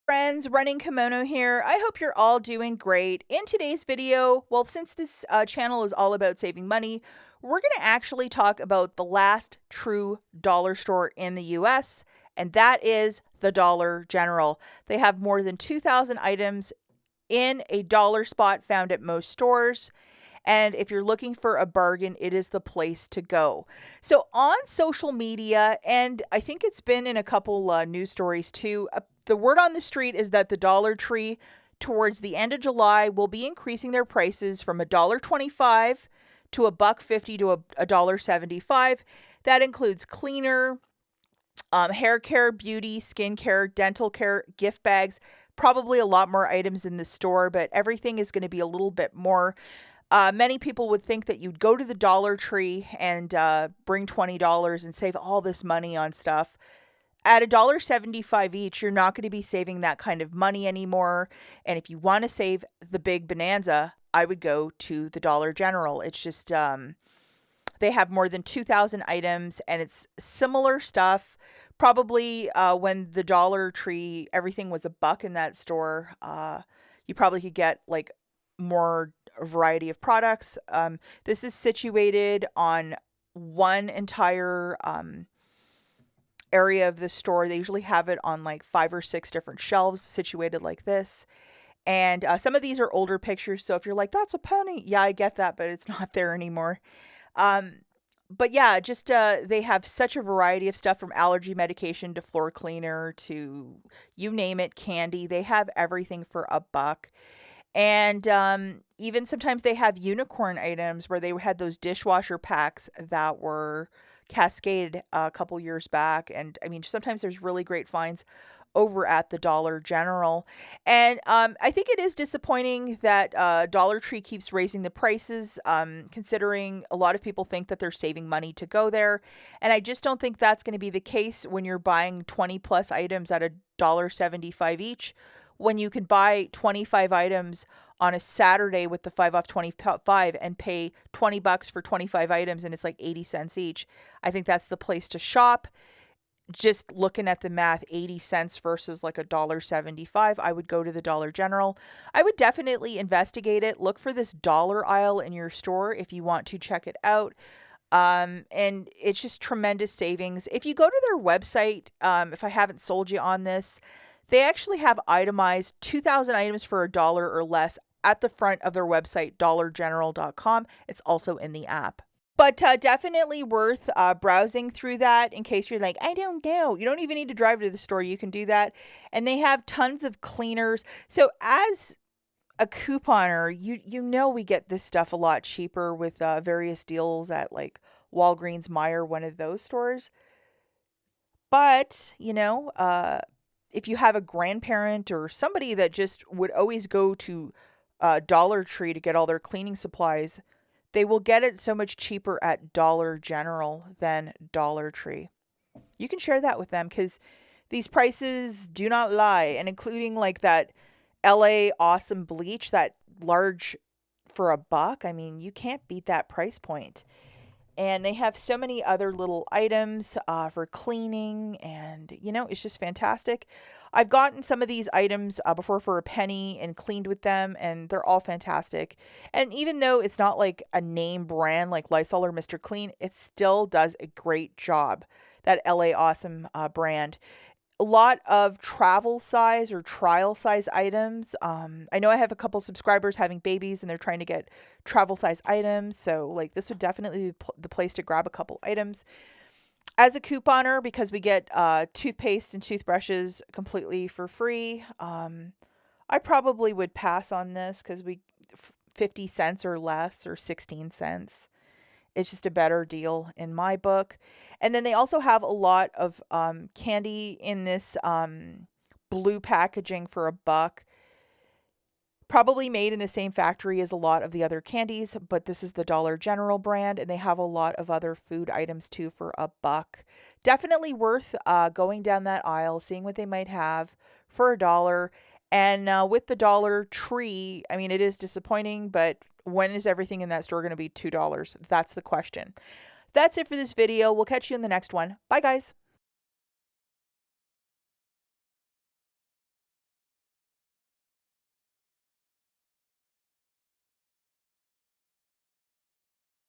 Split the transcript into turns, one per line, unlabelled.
Friends, Running Kimono here. I hope you're all doing great. In today's video, well, since this channel is all about saving money, we're going to actually talk about the last true dollar store in the US, and that is the Dollar General. They have more than 2,000 items in a dollar spot found at most stores. And if you're looking for a bargain, it is the place to go. So on social media, and I think it's been in a couple news stories too, the word on the street is that the Dollar Tree towards the end of July will be increasing their prices from $1.25 to $1.50 to $1.75. That includes cleaner, hair care, beauty, skin care, dental care, gift bags, probably a lot more items in the store, but everything is going to be a little bit more. Many people would think that you'd go to the Dollar Tree and bring $20 and save all this money on stuff. At $1.75 each, you're not going to be saving that kind of money anymore. And if you want to save the big bonanza, I would go to the Dollar General. It's just, they have more than 2,000 items and it's similar stuff. Probably when the Dollar Tree, everything was $1 in that store, you probably could get like more variety of products. This is situated on one entire area of the store. They usually have it on like 5 or 6 different shelves situated like this. And some of these are older pictures. So if you're like, that's a penny. Yeah, I get that, but it's not there anymore. But yeah, just they have such a variety of stuff from allergy medication to floor cleaner to you name it, candy. They have everything for $1. And even sometimes they have unicorn items where they had those dishwasher packs that were cascaded a couple years back. And I mean, sometimes there's really great finds over at the Dollar General. And I think it is disappointing that Dollar Tree keeps raising the prices, considering a lot of people think that they're saving money to go there. And I just don't think that's going to be the case when you're buying 20 plus items at $1.75 each. When you can buy 25 items on a Saturday with the 5 off 25 and pay $20 for 25 items and it's like 80 cents each. I think that's the place to shop. Just looking at the math, 80 cents versus like $1.75, I would go to the Dollar General. I would definitely investigate it. Look for this dollar aisle in your store if you want to check it out. And it's just tremendous savings. If you go to their website, if I haven't sold you on this, they actually have itemized 2,000 items for $1 or less at the front of their website, dollargeneral.com. It's also in the app. But definitely worth browsing through that in case you're like, I don't know. You don't even need to drive to the store. You can do that. And they have tons of cleaners. So as a couponer, you know we get this stuff a lot cheaper with various deals at like Walgreens, Meijer, one of those stores. But, if you have a grandparent or somebody that just would always go to Dollar Tree to get all their cleaning supplies, they will get it so much cheaper at Dollar General than Dollar Tree. You can share that with them because these prices do not lie. And including like that LA Awesome bleach, that large for $1. I mean, you can't beat that price point. And they have so many other little items for cleaning and, it's just fantastic. I've gotten some of these items before for a penny and cleaned with them, and they're all fantastic. And even though it's not like a name brand like Lysol or Mr. Clean, it still does a great job, that LA Awesome brand. A lot of travel size or trial size items. I know I have a couple subscribers having babies and they're trying to get travel size items. So like this would definitely be the place to grab a couple items. As a couponer, because we get toothpaste and toothbrushes completely for free, I probably would pass on this because 50 cents or less or 16 cents. It's just a better deal in my book. And then they also have a lot of candy in this blue packaging for $1. Probably made in the same factory as a lot of the other candies, but this is the Dollar General brand, and they have a lot of other food items too for $1. Definitely worth going down that aisle, seeing what they might have for $1. And with the Dollar Tree, I mean, it is disappointing, but when is everything in that store going to be $2? That's the question. That's it for this video. We'll catch you in the next one. Bye, guys.